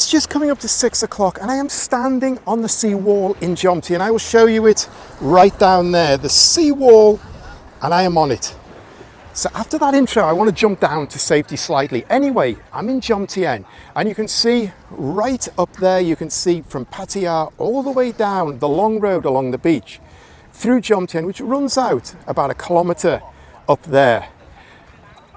It's just coming up to 6 o'clock and I am standing on the seawall in Jomtien. I will show you it right down there, the seawall, and I am on it. So after that intro, I want to jump down to safety slightly. Anyway, I'm in Jomtien and you can see right up there, you can see from Pattaya all the way down the long road along the beach through Jomtien, which runs out about 1 kilometre up there.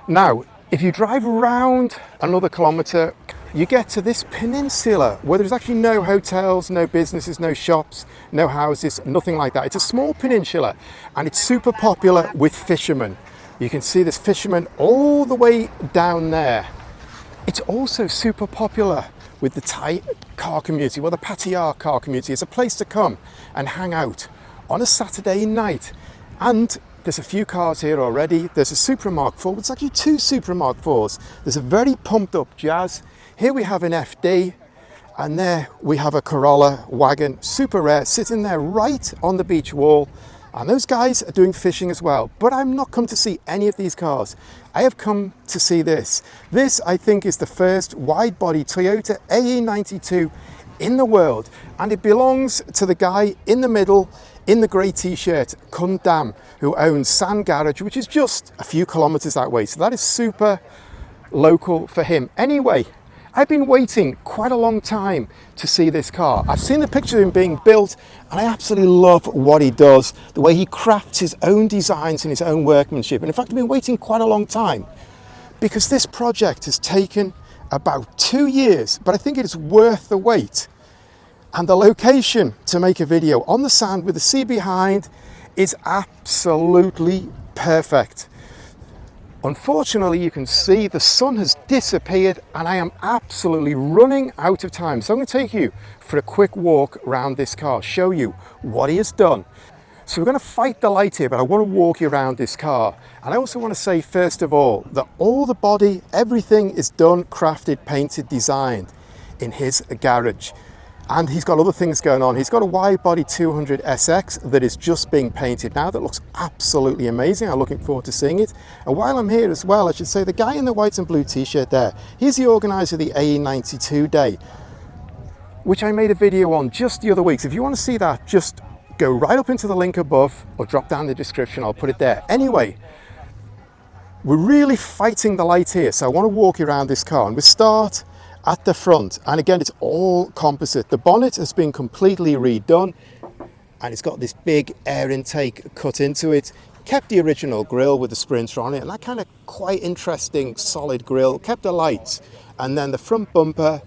Now, if you drive around another kilometre, you get to this peninsula where there's actually no hotels, no businesses, no shops, no houses, nothing like that. It's a small peninsula and it's super popular with fishermen. You can see this fishermen all the way down there. It's also super popular with the Thai car community, well, the Pattaya car community. It's a place to come and hang out on a Saturday night. And there's a few cars here already. There's a Supra Mark IV. It's actually 2 Supra Mark IVs. There's a very pumped up Jazz. Here we have an FD, and there we have a Corolla wagon, super rare, sitting there right on the beach wall. And those guys are doing fishing as well. But I'm not come to see any of these cars. I have come to see this. This, I think, is the first wide-body Toyota AE92 in the world. And it belongs to the guy in the middle, in the grey t-shirt, Tam, who owns Sand Garage, which is just a few kilometres that way. So that is super local for him. Anyway, I've been waiting quite a long time to see this car. I've seen the picture of him being built and I absolutely love what he does, the way he crafts his own designs and his own workmanship. And in fact, I've been waiting quite a long time because this project has taken about 2 years, but I think it is worth the wait. And the location to make a video on the sand with the sea behind is absolutely perfect. Unfortunately, you can see the sun has disappeared and I am absolutely running out of time. So I'm going to take you for a quick walk around this car, show you what he has done. So we're going to fight the light here, but I want to walk you around this car. And I also want to say, first of all, that all the body, everything is done, crafted, painted, designed in his garage. And he's got other things going on. He's got a Widebody 200 SX that is just being painted now that looks absolutely amazing. I'm looking forward to seeing it. And while I'm here as well, I should say the guy in the white and blue t-shirt there, he's the organizer of the AE92 day, which I made a video on just the other week. So if you want to see that, just go right up into the link above or drop down the description. I'll put it there. Anyway, we're really fighting the light here. So I want to walk you around this car and we start at the front, and again it's all composite. The bonnet has been completely redone and it's got this big air intake cut into it. Kept the original grille with the sprinter on it and that kind of quite interesting solid grille. Kept the lights, and then the front bumper,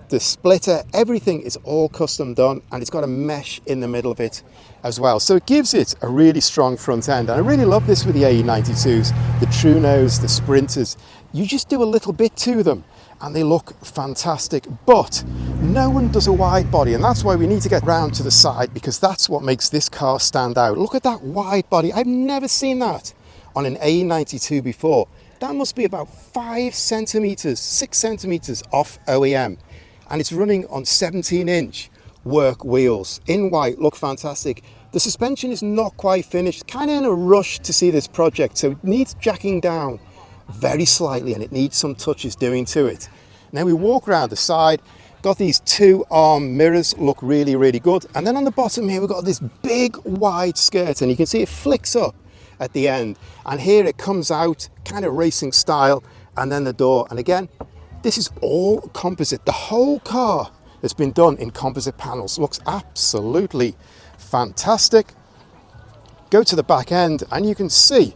the splitter, everything is all custom done, and it's got a mesh in the middle of it as well. So it gives it a really strong front end, and I really love this with the AE92s, the True Nose, the Sprinters. You just do a little bit to them and they look fantastic, but no one does a wide body, and that's why we need to get round to the side, because that's what makes this car stand out. Look at that wide body. I've never seen that on an AE92 before. That must be about 5 centimeters, 6 centimeters off OEM, and it's running on 17-inch work wheels in white. Look fantastic. The suspension is not quite finished, kind of in a rush to see this project, so it needs jacking down very slightly and it needs some touches doing to it. Now we walk around the side, got these 2 arm mirrors, look really, really good. And then on the bottom here, we've got this big wide skirt, and you can see it flicks up at the end. And here it comes out kind of racing style, and then the door. And again, this is all composite. The whole car has been done in composite panels. Looks absolutely fantastic. Go to the back end and you can see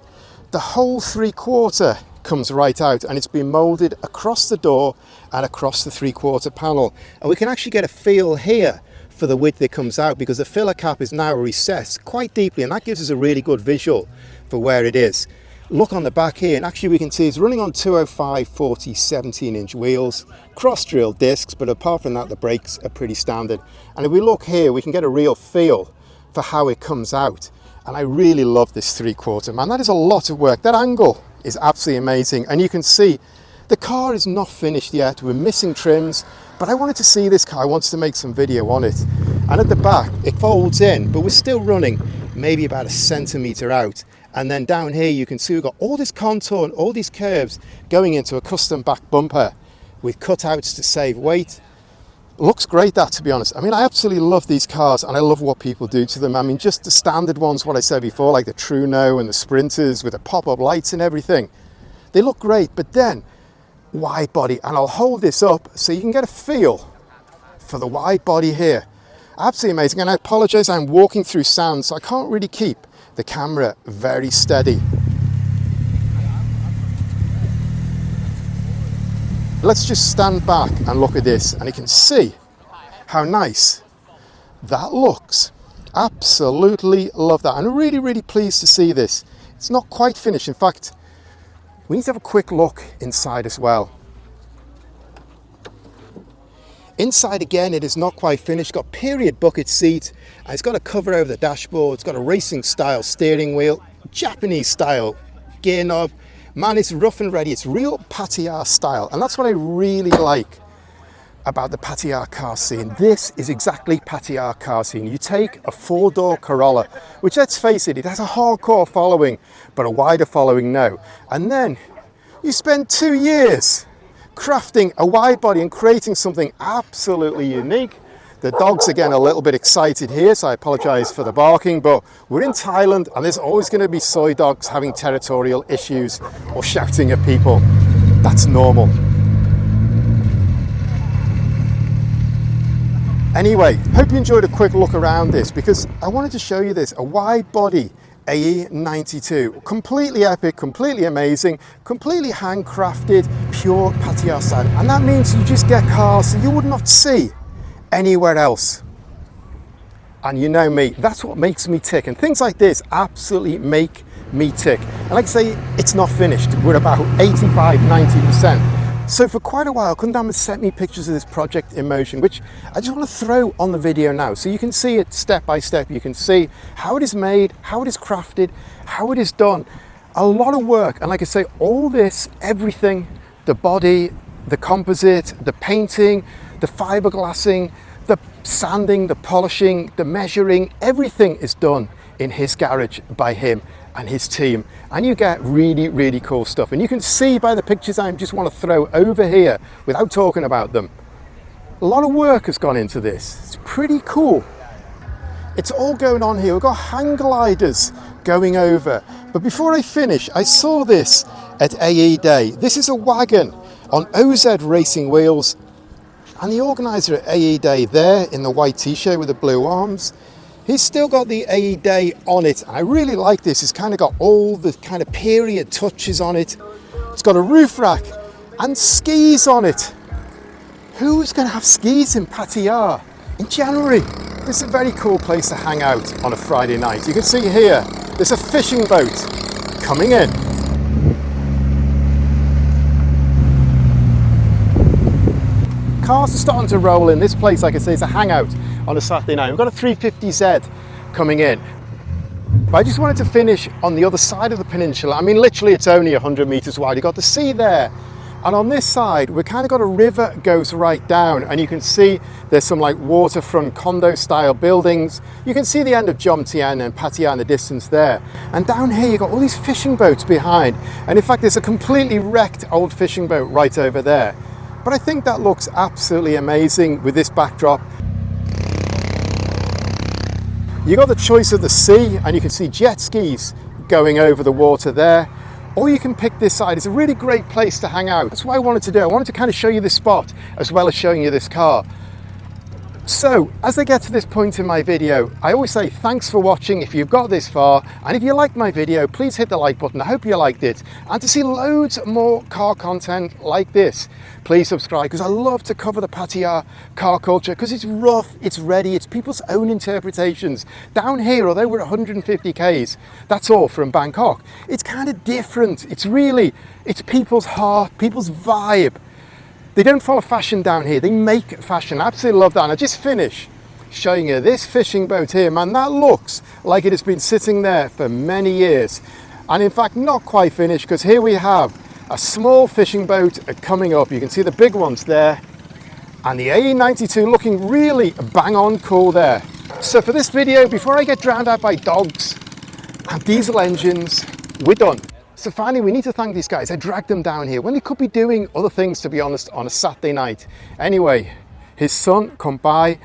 the whole 3/4 comes right out, and it's been molded across the door and across the 3/4 panel. And we can actually get a feel here for the width that comes out, because the filler cap is now recessed quite deeply, and that gives us a really good visual for where it is. Look on the back here, and actually we can see it's running on 205/40 17-inch wheels, cross drill discs, but apart from that the brakes are pretty standard. And if we look here, we can get a real feel for how it comes out. And I really love this 3/4, man. That is a lot of work. That angle is absolutely amazing. And you can see the car is not finished yet. We're missing trims, but I wanted to see this car. I wanted to make some video on it. And at the back, it folds in, but we're still running maybe about 1 centimeter out. And then down here, you can see we've got all this contour and all these curves going into a custom back bumper with cutouts to save weight. Looks great, that, to be honest. I mean, I absolutely love these cars, and I love what people do to them. I mean, just the standard ones, what I said before, like the Truno and the Sprinters with the pop-up lights and everything. They look great, but then wide body, and I'll hold this up so you can get a feel for the wide body here. Absolutely amazing. And I apologize, I'm walking through sand, so I can't really keep the camera very steady. Let's just stand back and look at this, and you can see how nice that looks. Absolutely love that. I'm really, really pleased to see this. It's not quite finished. In fact, we need to have a quick look inside as well. Inside again, it is not quite finished. It's got period bucket seat, and it's got a cover over the dashboard. It's got a racing style steering wheel, Japanese style gear knob. Man, it's rough and ready. It's real Pattaya style, and that's what I really like about the Pattaya car scene. This is exactly Pattaya car scene. You take a 4-door Corolla, which, let's face it, it has a hardcore following, but a wider following now. And then you spend 2 years crafting a wide body and creating something absolutely unique. The dogs are getting a little bit excited here, so I apologize for the barking, but we're in Thailand, and there's always going to be soy dogs having territorial issues or shouting at people. That's normal. Anyway, hope you enjoyed a quick look around this, because I wanted to show you this, a wide body AE92, completely epic, completely amazing, completely handcrafted, pure Pattaya style. And that means you just get cars that you would not see anywhere else. And you know me, that's what makes me tick, and things like this absolutely make me tick. And like I say, it's not finished. We're about 85-90%. So for quite a while, Kundam has sent me pictures of this project in motion, which I just want to throw on the video now, so you can see it step by step. You can see how it is made, how it is crafted, how it is done. A lot of work, and like I say, all this, everything, the body, the composite, the painting, the fiberglassing, the sanding, the polishing, the measuring, everything is done in his garage by him and his team, and you get really, really cool stuff. And you can see by the pictures I just want to throw over here without talking about them, a lot of work has gone into this. It's pretty cool. It's all going on here. We've got hang gliders going over. But before I finish, I saw this at AE Day. This is a wagon on OZ racing wheels, and the organizer at AE Day there in the white t-shirt with the blue arms, he's still got the AE Day on it. And I really like this. It's kind of got all the kind of period touches on it. It's got a roof rack and skis on it. Who's going to have skis in Pattaya in January? This is a very cool place to hang out on a Friday night. You can see here, there's a fishing boat coming in. Cars are starting to roll in. This place, like I say, is a hangout on a Saturday night. We've got a 350Z coming in. But I just wanted to finish on the other side of the peninsula. I mean, literally, it's only 100 meters wide. You've got the sea there. And on this side, we've kind of got a river goes right down, and you can see there's some like waterfront condo style buildings. You can see the end of Jomtien and Pattaya in the distance there. And down here, you've got all these fishing boats behind. And in fact, there's a completely wrecked old fishing boat right over there. But I think that looks absolutely amazing with this backdrop. You got the choice of the sea, and you can see jet skis going over the water there. Or you can pick this side. It's a really great place to hang out. That's what I wanted to do. I wanted to kind of show you this spot as well as showing you this car. So as I get to this point in my video, I always say thanks for watching if you've got this far, and if you liked my video, please hit the like button. I hope you liked it, and to see loads more car content like this, please subscribe, because I love to cover the Pattaya car culture, because it's rough, it's ready, it's people's own interpretations. Down here, although we're 150 Ks, that's all from Bangkok, it's kind of different. It's people's heart, people's vibe. They don't follow fashion down here, they make fashion. I absolutely love that. And I just finished showing you this fishing boat here, man. That looks like it has been sitting there for many years. And in fact, not quite finished, because here we have a small fishing boat coming up. You can see the big ones there. And the AE92 looking really bang on cool there. So for this video, before I get drowned out by dogs and diesel engines, we're done. So finally, we need to thank these guys. I dragged them down here when they could be doing other things, to be honest, on a Saturday night. Anyway, his son come by.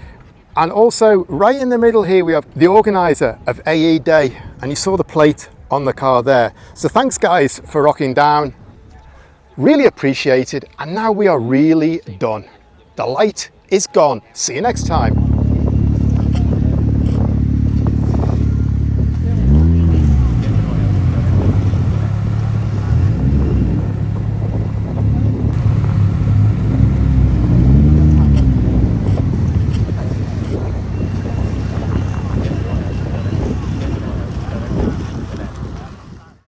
And also right in the middle here, we have the organizer of AE Day, and you saw the plate on the car there. So thanks guys for rocking down. Really appreciated. And now we are really done. The light is gone. See you next time.